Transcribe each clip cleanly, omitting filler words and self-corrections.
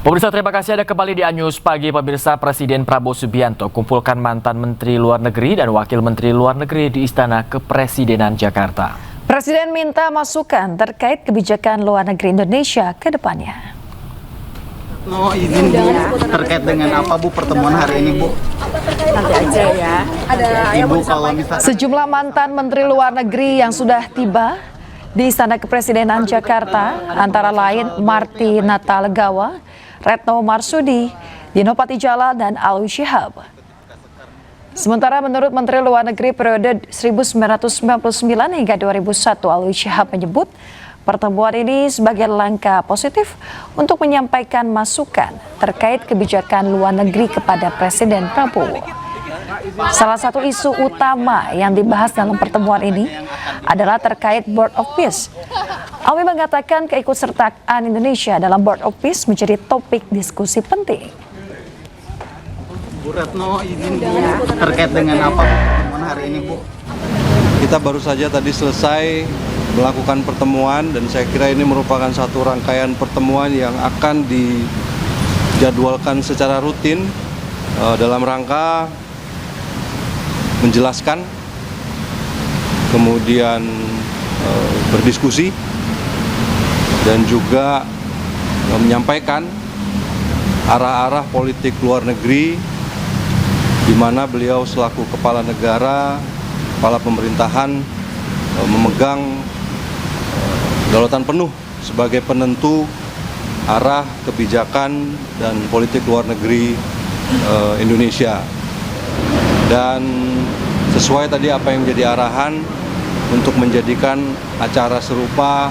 Pemirsa, terima kasih Anda kembali di Anyus Pagi. Pemirsa, Presiden Prabowo Subianto kumpulkan mantan Menteri Luar Negeri dan Wakil Menteri Luar Negeri di Istana Kepresidenan Jakarta. Presiden minta masukan terkait kebijakan luar negeri Indonesia ke depannya. Izin Bu, terkait dengan apa Bu pertemuan hari ini Bu? Nanti aja ya. Ibu kalau misalnya Sejumlah mantan Menteri Luar Negeri yang sudah tiba di Istana Kepresidenan Jakarta, antara lain Marty Natalegawa, Retno Marsudi, Dino Patijala, dan Alwi Shihab. Sementara menurut Menteri Luar Negeri periode 1999 hingga 2001, Alwi Shihab menyebut pertemuan ini sebagai langkah positif untuk menyampaikan masukan terkait kebijakan luar negeri kepada Presiden Prabowo. Salah satu isu utama yang dibahas dalam pertemuan ini adalah terkait Board of Peace. Alwi mengatakan keikutsertaan Indonesia dalam Board of Peace menjadi topik diskusi penting. Bu Retno izin Bu, terkait dengan apa pertemuan hari ini Bu? Kita baru saja tadi selesai melakukan pertemuan dan saya kira ini merupakan satu rangkaian pertemuan yang akan dijadwalkan secara rutin dalam rangka menjelaskan, kemudian berdiskusi dan juga menyampaikan arah-arah politik luar negeri di mana beliau selaku kepala negara, kepala pemerintahan memegang kedaulatan penuh sebagai penentu arah kebijakan dan politik luar negeri Indonesia. Dan sesuai tadi apa yang menjadi arahan untuk menjadikan acara serupa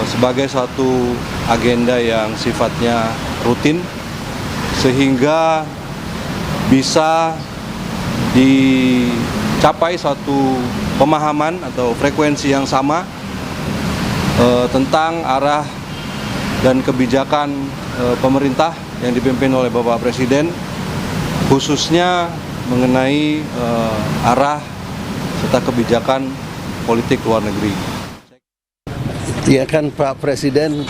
sebagai suatu agenda yang sifatnya rutin sehingga bisa dicapai suatu pemahaman atau frekuensi yang sama tentang arah dan kebijakan pemerintah yang dipimpin oleh Bapak Presiden, khususnya mengenai arah serta kebijakan politik luar negeri. Ya kan Pak Presiden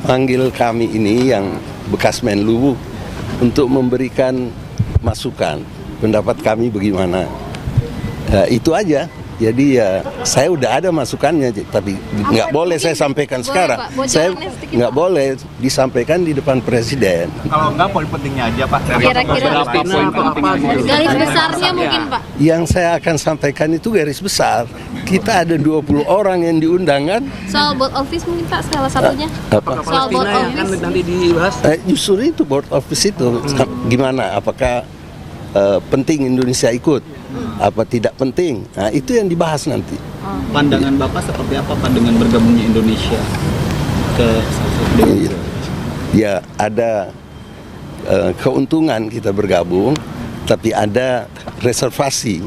panggil kami ini yang bekas Menlu untuk memberikan masukan, pendapat kami bagaimana. Itu aja. Jadi ya saya udah ada masukannya, tapi nggak boleh saya sampaikan sekarang. Saya nggak boleh disampaikan di depan Presiden. Kalau enggak poin pentingnya aja Pak. Kira-kira garis besarnya mungkin Pak. Yang saya akan sampaikan itu garis besar. Kita ada 20 orang yang diundang kan. Soal board office mungkin Pak salah satunya. Apa? Soal board office. Nanti dibahas. Justru itu board office itu gimana? Apakah penting Indonesia ikut? Apa tidak penting? Nah, itu yang dibahas nanti. Pandangan Bapak seperti apa Pak dengan bergabungnya Indonesia ke Ya ada keuntungan kita bergabung, tapi ada reservasi.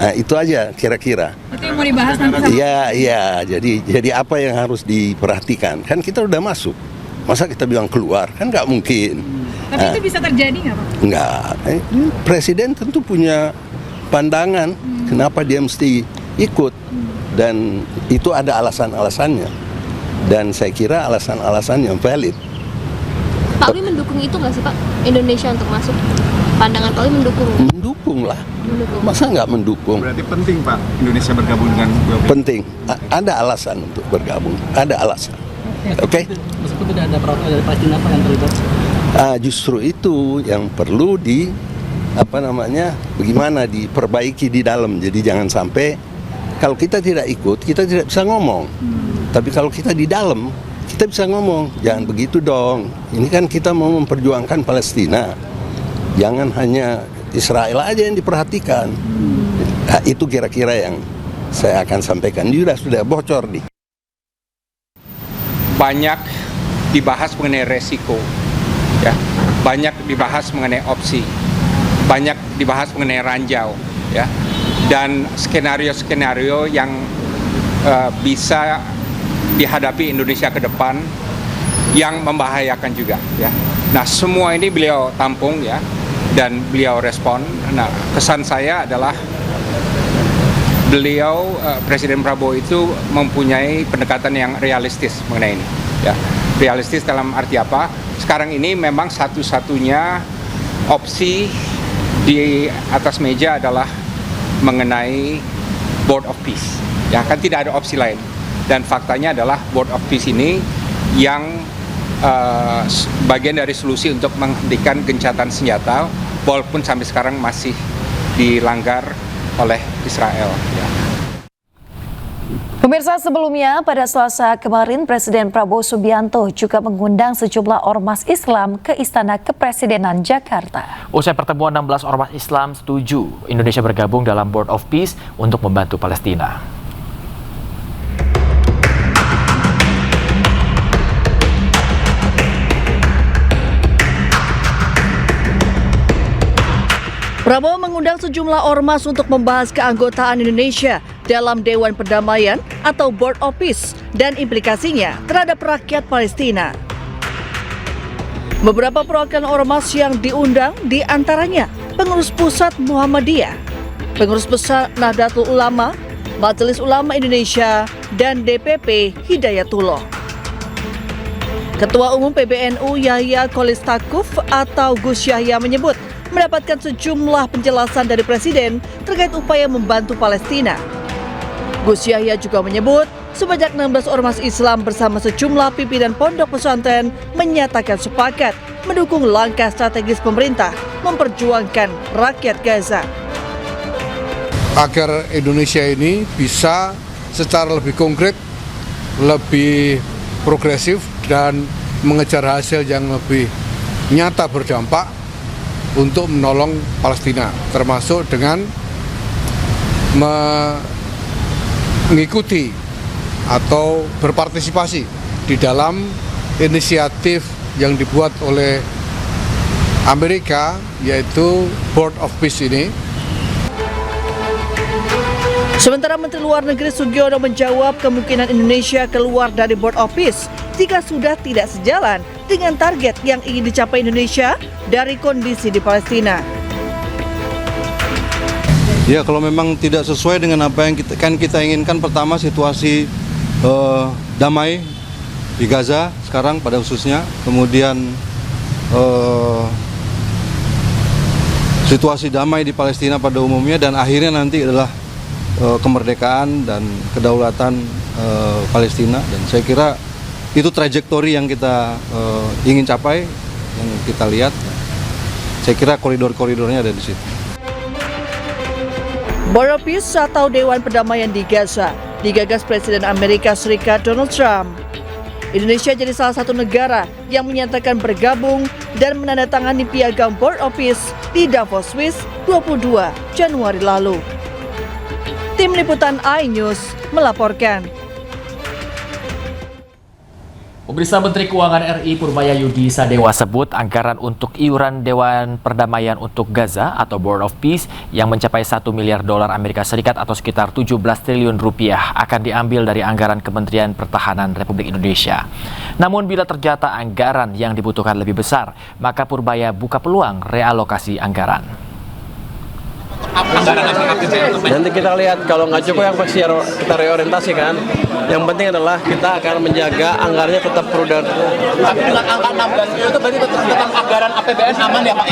Nah, itu aja kira-kira. Itu yang mau dibahas nanti. Iya. Jadi apa yang harus diperhatikan? Kan kita udah masuk. Masa kita bilang keluar? Kan nggak mungkin. Tapi itu bisa terjadi nggak Pak? Nggak. Presiden tentu punya pandangan kenapa dia mesti ikut, dan itu ada alasan-alasannya, dan saya kira alasan-alasan yang valid. Pak Alwi mendukung itu nggak sih Pak? Indonesia untuk masuk? Pandangan Pak Alwi mendukung? Mendukung lah. Masa nggak mendukung? Berarti penting Pak Indonesia bergabung dengan GBI. Penting. Ada alasan untuk bergabung. Ada alasan. Oke? Meskipun tidak ada peraturan dari Palestina Pak yang terlibat. Justru itu yang perlu bagaimana diperbaiki di dalam. Jadi jangan sampai kalau kita tidak ikut, kita tidak bisa ngomong. Tapi kalau kita di dalam, kita bisa ngomong. Jangan begitu dong. Ini kan kita mau memperjuangkan Palestina. Jangan hanya Israel aja yang diperhatikan. Nah, itu kira-kira yang saya akan sampaikan. Sudah bocor nih. Banyak dibahas mengenai resiko, ya. Banyak dibahas mengenai opsi. Banyak dibahas mengenai ranjau, ya, dan skenario-skenario yang bisa dihadapi Indonesia ke depan yang membahayakan juga, ya. Nah, semua ini beliau tampung, ya, dan beliau respon. Nah, kesan saya adalah beliau Presiden Prabowo itu mempunyai pendekatan yang realistis mengenai ini, ya. Realistis dalam arti apa? sekarang ini memang satu-satunya opsi di atas meja adalah mengenai Board of Peace. Ya kan tidak ada opsi lain. Dan faktanya adalah Board of Peace ini yang bagian dari solusi untuk menghentikan gencatan senjata, walaupun sampai sekarang masih dilanggar oleh Israel. Ya. Pemirsa, sebelumnya pada Selasa kemarin Presiden Prabowo Subianto juga mengundang sejumlah ormas Islam ke Istana Kepresidenan Jakarta. Usai pertemuan 16 ormas Islam setuju Indonesia bergabung dalam Board of Peace untuk membantu Palestina. Prabowo mengundang sejumlah ormas untuk membahas keanggotaan Indonesia dalam Dewan Perdamaian atau Board of Peace dan implikasinya terhadap rakyat Palestina. Beberapa perwakilan ormas yang diundang diantaranya Pengurus Pusat Muhammadiyah, Pengurus Besar Nahdlatul Ulama, Majelis Ulama Indonesia, dan DPP Hidayatullah. Ketua Umum PBNU Yahya Kholilistakuf atau Gus Yahya menyebut mendapatkan sejumlah penjelasan dari Presiden terkait upaya membantu Palestina. Gus Yahya juga menyebut sebanyak 16 ormas Islam bersama sejumlah pimpinan pondok pesantren menyatakan sepakat mendukung langkah strategis pemerintah memperjuangkan rakyat Gaza. Agar Indonesia ini bisa secara lebih konkret, lebih progresif dan mengejar hasil yang lebih nyata berdampak untuk menolong Palestina, termasuk dengan mengikuti atau berpartisipasi di dalam inisiatif yang dibuat oleh Amerika, yaitu Board of Peace ini. Sementara Menteri Luar Negeri Sugiono menjawab kemungkinan Indonesia keluar dari Board of Peace jika sudah tidak sejalan dengan target yang ingin dicapai Indonesia dari kondisi di Palestina. Ya, kalau memang tidak sesuai dengan apa yang kita inginkan, pertama situasi damai di Gaza sekarang pada khususnya, kemudian situasi damai di Palestina pada umumnya, dan akhirnya nanti adalah kemerdekaan dan kedaulatan Palestina. Dan saya kira itu trajektori yang kita ingin capai, yang kita lihat. Saya kira koridor-koridornya ada di situ. Board of Peace atau Dewan Perdamaian di Gaza digagas Presiden Amerika Serikat Donald Trump. Indonesia jadi salah satu negara yang menyatakan bergabung dan menandatangani piagam Board of Peace di Davos, Swiss 22 Januari lalu. Tim Liputan iNews melaporkan. Pemirsa, Menteri Keuangan RI Purbayayudi Sadewa sebut anggaran untuk iuran Dewan Perdamaian untuk Gaza atau Board of Peace yang mencapai 1 miliar dolar Amerika Serikat atau sekitar 17 triliun rupiah akan diambil dari anggaran Kementerian Pertahanan Republik Indonesia. Namun bila ternyata anggaran yang dibutuhkan lebih besar, maka Purbaya buka peluang realokasi anggaran. Nanti kita lihat, kalau nggak cukup yang pasti kita reorientasi kan. Yang penting adalah kita akan menjaga anggarannya tetap prudent. Tapi dengan angka 16 itu berarti tetap anggaran APBN aman ya Pak?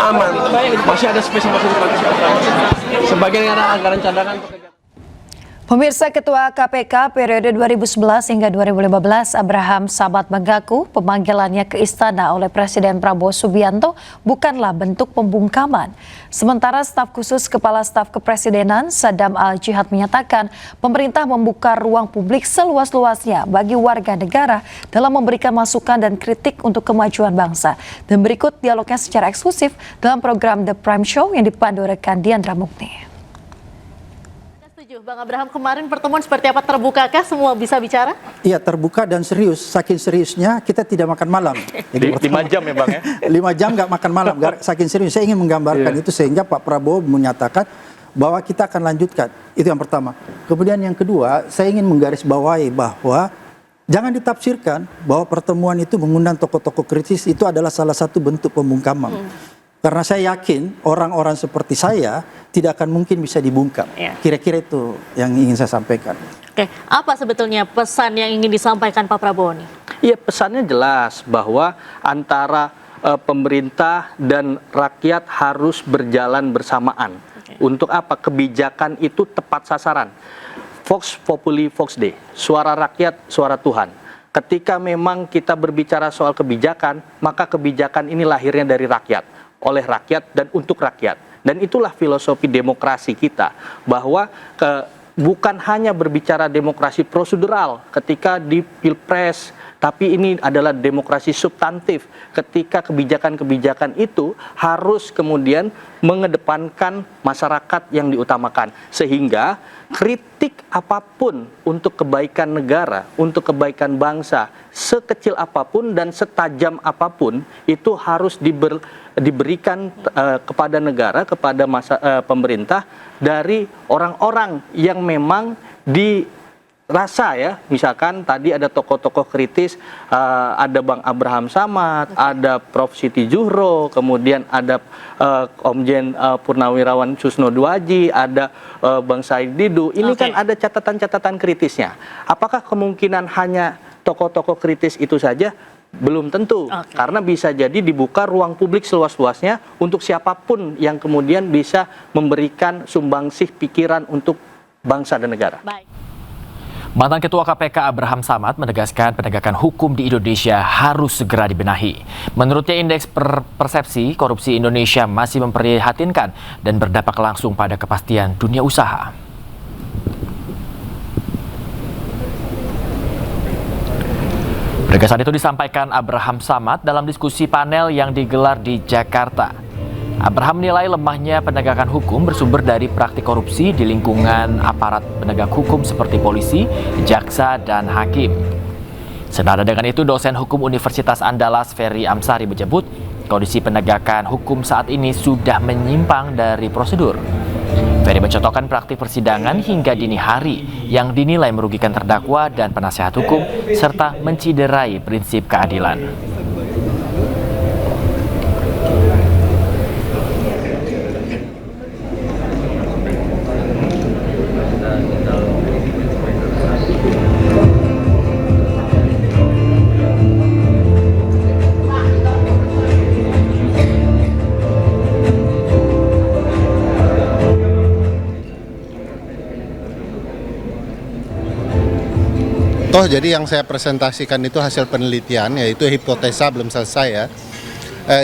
Aman. Masih ada space masih dipakai. Sebagian ada anggaran cadangan. Pemirsa, Ketua KPK periode 2011 hingga 2015 Abraham Samad mengaku pemanggilannya ke istana oleh Presiden Prabowo Subianto bukanlah bentuk pembungkaman. Sementara staf khusus Kepala Staf Kepresidenan Sadam Al-Jihad menyatakan pemerintah membuka ruang publik seluas-luasnya bagi warga negara dalam memberikan masukan dan kritik untuk kemajuan bangsa. Dan berikut dialognya secara eksklusif dalam program The Prime Show yang dipandu rekan Diandra Mukni. Bang Abraham, kemarin pertemuan seperti apa? Terbukakah semua bisa bicara? Iya, terbuka dan serius. Saking seriusnya kita tidak makan malam. 5 jam ya Bang ya? 5 jam nggak makan malam. Saking serius. Saya ingin menggambarkan itu sehingga Pak Prabowo menyatakan bahwa kita akan lanjutkan. Itu yang pertama. Kemudian yang kedua, saya ingin menggarisbawahi bahwa jangan ditafsirkan bahwa pertemuan itu mengundang tokoh-tokoh kritis itu adalah salah satu bentuk pembungkaman. Karena saya yakin orang-orang seperti saya tidak akan mungkin bisa dibungkam. Kira-kira itu yang ingin saya sampaikan. Oke, apa sebetulnya pesan yang ingin disampaikan Pak Prabowo nih? Iya, pesannya jelas bahwa antara pemerintah dan rakyat harus berjalan bersamaan. Untuk apa? Kebijakan itu tepat sasaran. Vox Populi Vox Dei, suara rakyat, suara Tuhan. Ketika memang kita berbicara soal kebijakan, maka kebijakan ini lahirnya dari rakyat, oleh rakyat dan untuk rakyat. Dan itulah filosofi demokrasi kita, bahwa bukan hanya berbicara demokrasi prosedural ketika di Pilpres, tapi ini adalah demokrasi substantif ketika kebijakan-kebijakan itu harus kemudian mengedepankan masyarakat yang diutamakan. Sehingga kritik apapun untuk kebaikan negara, untuk kebaikan bangsa, sekecil apapun dan setajam apapun, itu harus diberikan kepada negara, kepada pemerintah dari orang-orang yang memang dirasa ya, misalkan tadi ada tokoh-tokoh kritis, ada Bang Abraham Samad, ada Prof. Siti Zuhro, kemudian ada Komjen Purnawirawan Susno Duaji, ada Bang Said Didu. Ini kan ada catatan-catatan kritisnya. Apakah kemungkinan hanya tokoh-tokoh kritis itu saja? Belum tentu, karena bisa jadi dibuka ruang publik seluas-luasnya untuk siapapun yang kemudian bisa memberikan sumbangsih pikiran untuk bangsa dan negara. Mantan Ketua KPK Abraham Samad menegaskan penegakan hukum di Indonesia harus segera dibenahi. Menurutnya indeks persepsi korupsi Indonesia masih memprihatinkan dan berdampak langsung pada kepastian dunia usaha. Penegasan itu disampaikan Abraham Samad dalam diskusi panel yang digelar di Jakarta. Abraham menilai lemahnya penegakan hukum bersumber dari praktik korupsi di lingkungan aparat penegak hukum seperti polisi, jaksa, dan hakim. Senada dengan itu, dosen hukum Universitas Andalas Ferry Amsari menyebut kondisi penegakan hukum saat ini sudah menyimpang dari prosedur. Ferry mencontohkan praktik persidangan hingga dini hari yang dinilai merugikan terdakwa dan penasehat hukum serta menciderai prinsip keadilan. Jadi yang saya presentasikan itu hasil penelitian, yaitu hipotesa belum selesai ya.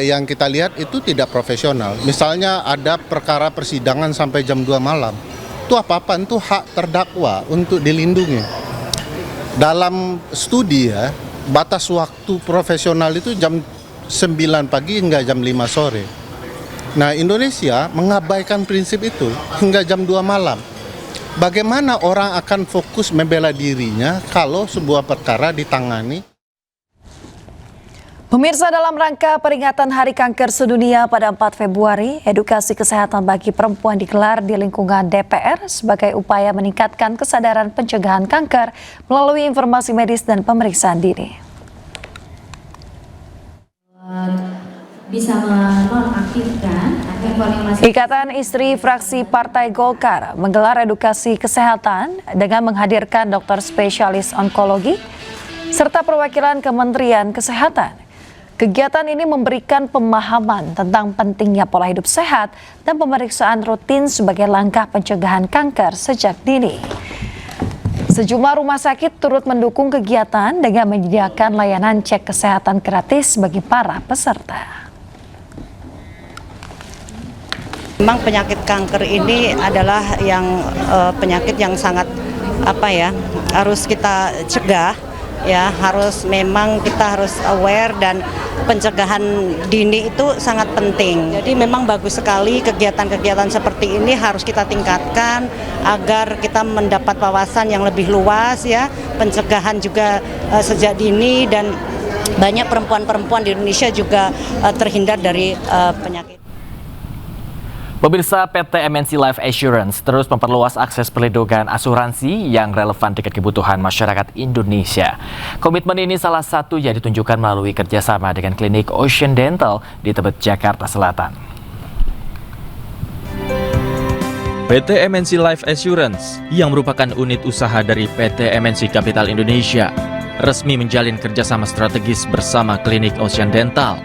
Yang kita lihat itu tidak profesional. Misalnya ada perkara persidangan sampai jam 2 malam. Itu apa-apaan, itu hak terdakwa untuk dilindungi. Dalam studi ya, batas waktu profesional itu jam 9 pagi hingga jam 5 sore. Nah, Indonesia mengabaikan prinsip itu hingga jam 2 malam. Bagaimana orang akan fokus membela dirinya kalau sebuah perkara ditangani? Pemirsa, dalam rangka peringatan Hari Kanker Sedunia pada 4 Februari, edukasi kesehatan bagi perempuan digelar di lingkungan DPR sebagai upaya meningkatkan kesadaran pencegahan kanker melalui informasi medis dan pemeriksaan dini. Bisa menonaktifkan informasi. Ikatan Istri Fraksi Partai Golkar menggelar edukasi kesehatan dengan menghadirkan dokter spesialis onkologi serta perwakilan Kementerian Kesehatan. Kegiatan ini memberikan pemahaman tentang pentingnya pola hidup sehat dan pemeriksaan rutin sebagai langkah pencegahan kanker sejak dini. Sejumlah rumah sakit turut mendukung kegiatan dengan menyediakan layanan cek kesehatan gratis bagi para peserta. Memang penyakit kanker ini adalah penyakit yang sangat harus kita cegah ya, memang kita harus aware dan pencegahan dini itu sangat penting. Jadi memang bagus sekali kegiatan-kegiatan seperti ini harus kita tingkatkan agar kita mendapat wawasan yang lebih luas ya, pencegahan juga sejak dini dan banyak perempuan-perempuan di Indonesia juga terhindar dari penyakit. Pemirsa, PT MNC Life Assurance terus memperluas akses perlindungan asuransi yang relevan dengan kebutuhan masyarakat Indonesia. Komitmen ini salah satu yang ditunjukkan melalui kerjasama dengan klinik Ocean Dental di Tebet, Jakarta Selatan. PT MNC Life Assurance yang merupakan unit usaha dari PT MNC Capital Indonesia resmi menjalin kerjasama strategis bersama Klinik Ocean Dental.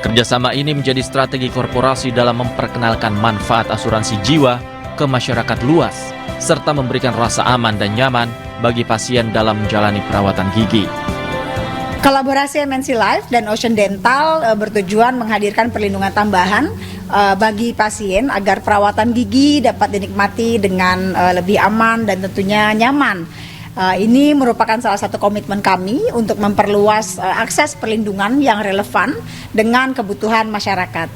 Kerjasama ini menjadi strategi korporasi dalam memperkenalkan manfaat asuransi jiwa ke masyarakat luas, serta memberikan rasa aman dan nyaman bagi pasien dalam menjalani perawatan gigi. Kolaborasi MNC Life dan Ocean Dental bertujuan menghadirkan perlindungan tambahan bagi pasien agar perawatan gigi dapat dinikmati dengan lebih aman dan tentunya nyaman. Ini merupakan salah satu komitmen kami untuk memperluas akses perlindungan yang relevan dengan kebutuhan masyarakat.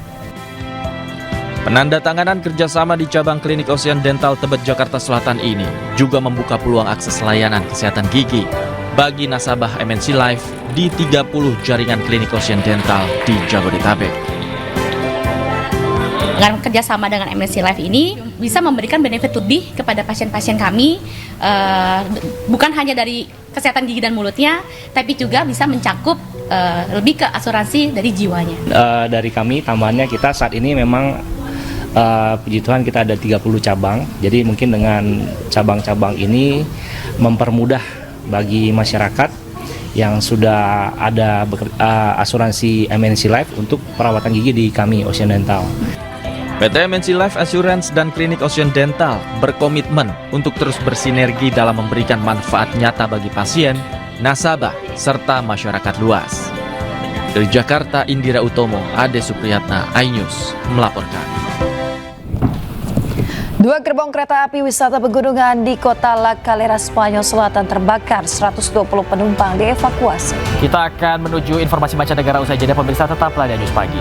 Penandatanganan kerjasama di cabang Klinik Ocean Dental Tebet, Jakarta Selatan ini juga membuka peluang akses layanan kesehatan gigi bagi nasabah MNC Life di 30 jaringan Klinik Ocean Dental di Jabodetabek. Dengan kerjasama dengan MNC Life ini bisa memberikan benefit lebih kepada pasien-pasien kami, bukan hanya dari kesehatan gigi dan mulutnya, tapi juga bisa mencakup lebih ke asuransi dari jiwanya. Dari kami tambahannya kita saat ini memang puji Tuhan kita ada 30 cabang, jadi mungkin dengan cabang-cabang ini mempermudah bagi masyarakat yang sudah ada asuransi MNC Life untuk perawatan gigi di kami Ocean Dental. PT MNC Life Assurance dan Klinik Ocean Dental berkomitmen untuk terus bersinergi dalam memberikan manfaat nyata bagi pasien, nasabah, serta masyarakat luas. Dari Jakarta, Indira Utomo, Ade Supriyatna, iNews melaporkan. 2 gerbong kereta api wisata pegunungan di kota La Calera, Spanyol Selatan terbakar, 120 penumpang dievakuasi. Kita akan menuju informasi mancanegara usai jeda, pemirsa tetaplah di News Pagi.